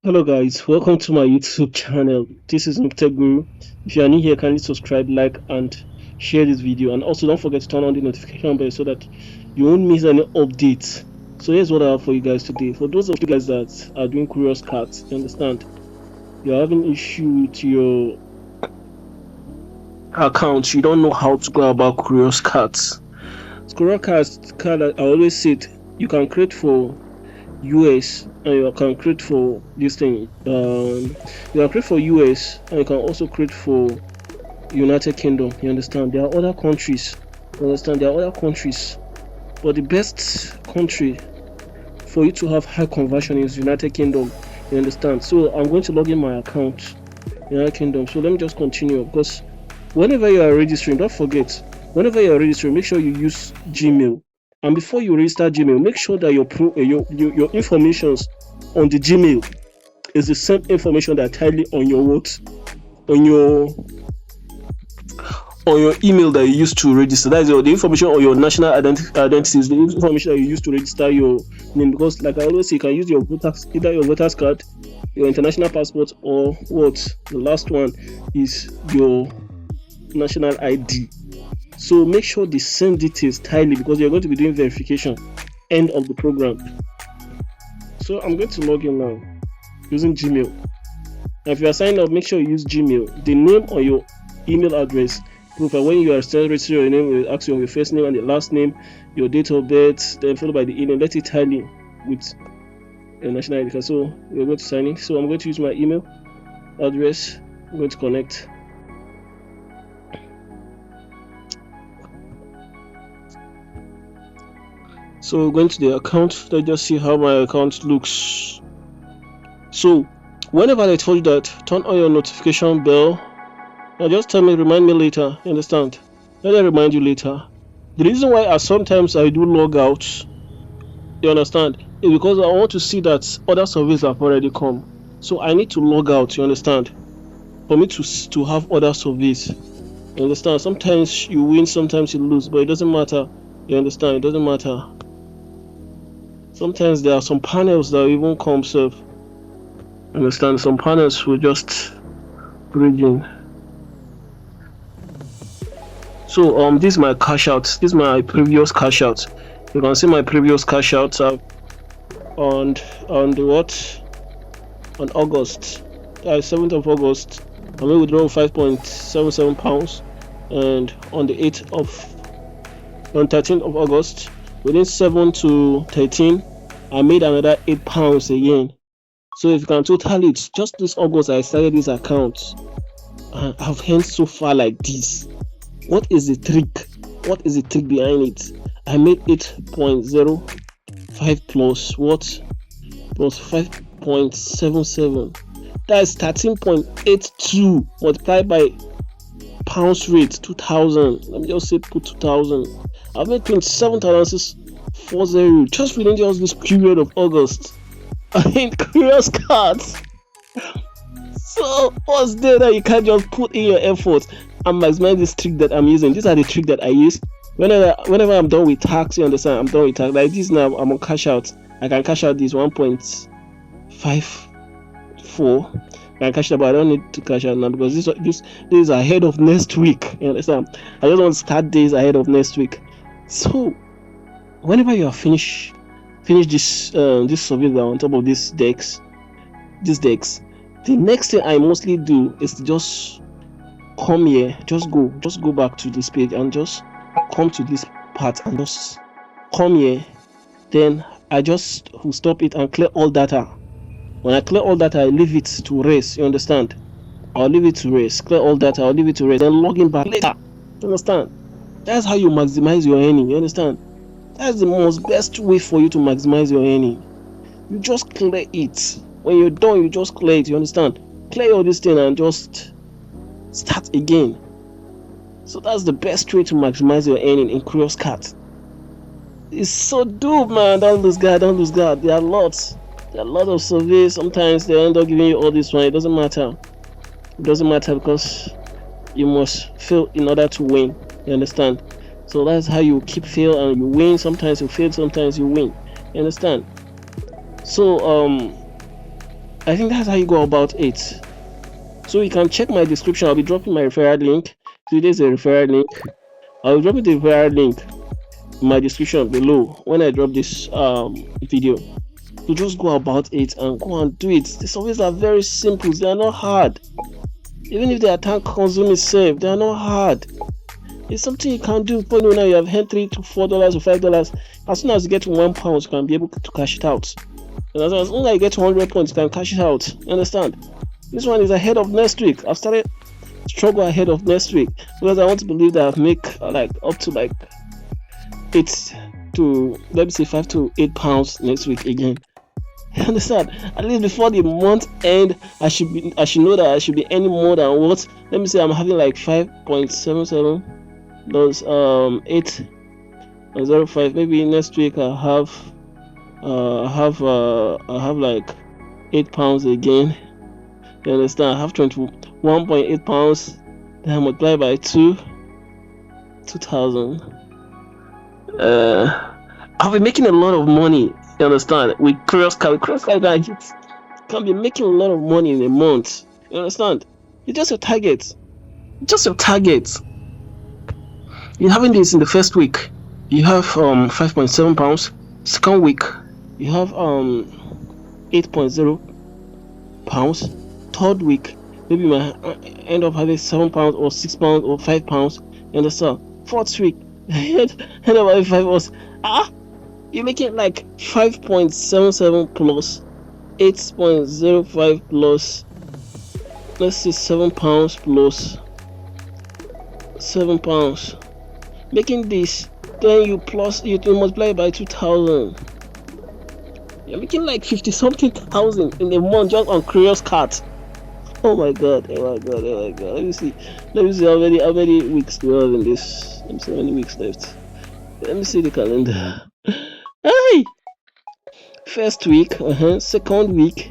Hello guys, welcome to my YouTube channel. This is Mukte Guru. If you are new here, kindly subscribe, like and share this video, and also don't forget to turn on the notification bell so that you won't miss any updates. So here's what I have for you guys today. For those of you guys that are doing curious cards, you understand you're having issue with your account, you don't know how to go about curious cards. Curious cards card I always said you can create for US and you can create for this thing. You can create for US and you can also create for United Kingdom. You understand? There are other countries. You understand? There are other countries, but the best country for you to have high conversion is United Kingdom. You understand? So I'm going to log in my account, United Kingdom. So let me just continue because whenever you are registering, don't forget. Whenever you are registering, make sure you use Gmail. And before you register Gmail, make sure that your informations on the Gmail is the same information that tally on your on your email that you used to register. That is the information on your national identity is the information that you use to register your name. Because like I always say, you can use your either your voters card, your international passport, or what the last one is your national ID. So make sure the same details tally because you're going to be doing verification end of the program. So I'm going to log in now using Gmail. Now if you are signed up, make sure you use Gmail. The name on your email address proof, and when you are still registering your name, will ask you your first name and the last name, your date of birth, then followed by the email. Let it tally with your national ID card. So we're going to sign in. So I'm going to use my email address. I'm going to connect. So going to the account, let's just see how my account looks. So whenever I told you that, turn on your notification bell. Now just tell me, remind me later. You understand? Let me remind you later. The reason why sometimes I do log out, you understand, is because I want to see that other surveys have already come. So I need to log out, you understand, for me to have other surveys. You understand? Sometimes you win, sometimes you lose, but it doesn't matter. You understand? It doesn't matter. Sometimes there are some panels that even come self. Understand? Some panels will just bridge in. So this is my cash out. This is my previous cash out. You can see my previous cash out on the what? On August. 7th of August. I made withdrawal 5.77 pounds, and on the 13th of August, within 7 to 13, I made another 8 pounds again. So if you can total it, just this August I started this account and I've earned so far like this. What is the trick? What is the trick behind it? I made 8.05 plus what? Plus 5.77. That's 13.82 multiplied by pounds rate 2000. Let me just say put 2000. I've made 27,640 just within just this period of August. I mean, curious cards. So what's there that you can't just put in your effort and maximize this trick that I'm using? These are the trick that I use whenever I'm done with tax. You understand? I'm done with tax. Like this now, I'm on cash out. I can cash out this 1.54. I can cash out, but I don't need to cash out now because this is ahead of next week. You understand? I just want to start days ahead of next week. So whenever you are finish this survey on top of these decks, the next thing I mostly do is to just come here, just go back to this page and just come to this part and just come here. Then I just will stop it and clear all data. When I clear all data, I leave it to rest. You understand? I'll leave it to rest. Clear all data, I'll leave it to rest. Then log in back later. You understand? That's how you maximize your earning. You understand? That's the most best way for you to maximize your earning. You just clear it. When you're done, you just clear it. You understand? Clear all this thing and just start again. So that's the best way to maximize your earning in curious cards. It's so dope, man. Don't lose God. There are lots of surveys. Sometimes they end up giving you all this one. It doesn't matter. It doesn't matter because you must fail in order to win. You understand? So that's how you keep fail and you win. Sometimes you fail, sometimes you win. You understand? So I think that's how you go about it. So you can check my description. I'll be dropping my referral link. So there's a referral link. I'll drop the referral link in my description below when I drop this video. So just go about it and go and do it. The surveys are very simple. They are not hard. Even if they are time consuming, safe, they are not hard. It's something you can do. But now you have had $3 to $4 or $5. As soon as you get to £1, you can be able to cash it out. And as soon as you get to 100 points, you can cash it out. You understand? This one is ahead of next week. I've started struggle ahead of next week because I want to believe that I've make like up to like 8 to, let me say, 5 to 8 pounds next week again. You understand? At least before the month end, I should know that I should be earning more than what. Let me say I'm having like 5.77 those 8.05. Maybe next week I have like 8 pounds again. You understand? I have 21.8 pounds. Then I multiply by 2,000. I'll be making a lot of money. You understand? With Curious Cat, you can be making a lot of money in a month. You understand? It's just your target. Just your target. You're having this in the first week. You have 5.7 pounds. Second week, you have 8.0 pounds. Third week, maybe you might end up having 7 pounds or 6 pounds or 5 pounds. You understand? Fourth week, end up having 5 pounds. You're making like 5.77 plus 8.05 plus, let's say 7 pounds plus 7 pounds. Making this, then you multiply by 2,000. You're making like 50 something thousand in a month just on Curious Cat. Oh my god. Let me see how many weeks do we have in this. Let me see how many weeks left. Let me see the calendar. Hey! First week, second week,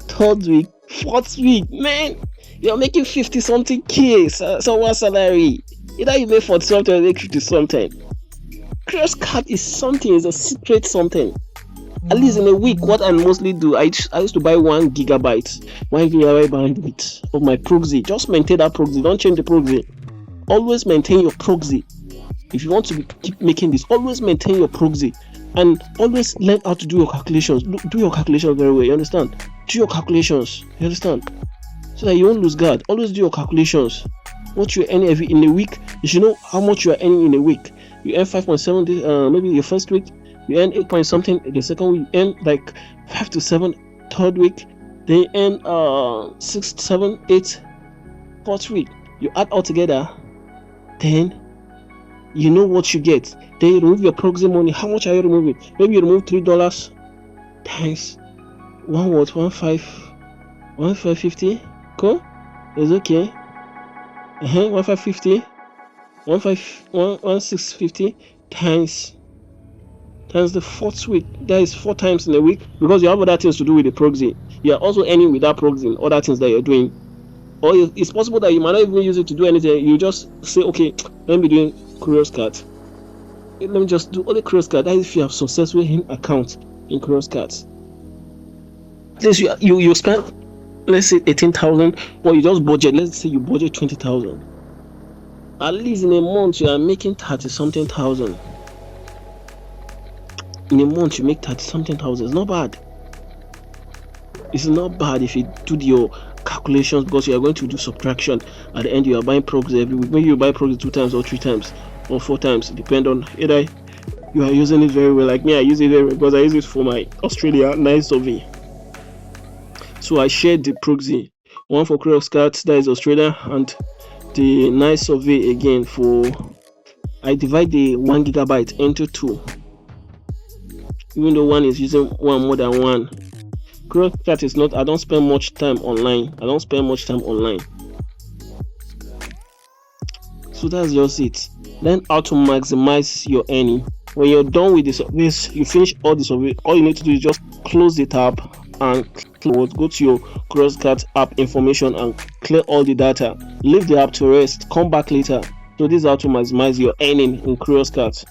third week, fourth week, man! You're making 50 something K. So what salary? Either you make 40 something or make 50 something. Curious Cat is something, is a secret something. At least in a week, what I mostly do, I used to buy 1 gigabyte bandwidth of my proxy. Just maintain that proxy. Don't change the proxy. Always maintain your proxy. If you want to keep making this, always maintain your proxy. And always learn how to do your calculations. Do your calculations very well. You understand? Do your calculations. You understand? So that you won't lose guard. Always do your calculations. What you earn in a week. You should know how much you are earning in a week. You earn 5.7 maybe your first week. You earn 8 point something the second week. You earn like 5 to 7 third week. Then you earn 6, 7, 8 fourth week. You add all together. Then you know what you get. Then you remove your proxy money. How much are you removing? Maybe you remove $3 times 1.550. Cool? It's okay. 1,550. 1,650 times the fourth week. That is 4 times in a week, because you have other things to do with the proxy. You are also earning with that proxy and other things that you're doing. Or it's possible that you might not even use it to do anything. You just say, okay, let me be doing Curious Cat. Let me just do all the Curious Cat. That is if you have successful account in Curious Cat. At least you spend, let's say 18,000, or you just budget. Let's say you budget 20,000. At least in a month you are making 30 something thousand. In a month you make 30 something thousand. It's not bad. It's not bad if you do your calculations, because you are going to do subtraction at the end. You are buying proxy every week. Maybe you buy proxy 2 times or 3 times or 4 times, depend on either you are using it very well. Like me, I use it very well because I use it for my Australia nice survey. So I shared the proxy, one for Curious Cat, that is Australia, and the nice survey again for, I divide the 1 gigabyte into 2, even though one is using one more than one. Curious Cat is not, I don't spend much time online. So that's just it. Learn how to maximize your earning. When you're done with this, you finish all the survey, all you need to do is just close the tab and go to your Curious Cat app information and clear all the data. Leave the app to rest, come back later. So this is how to maximize your earning in Curious Cat.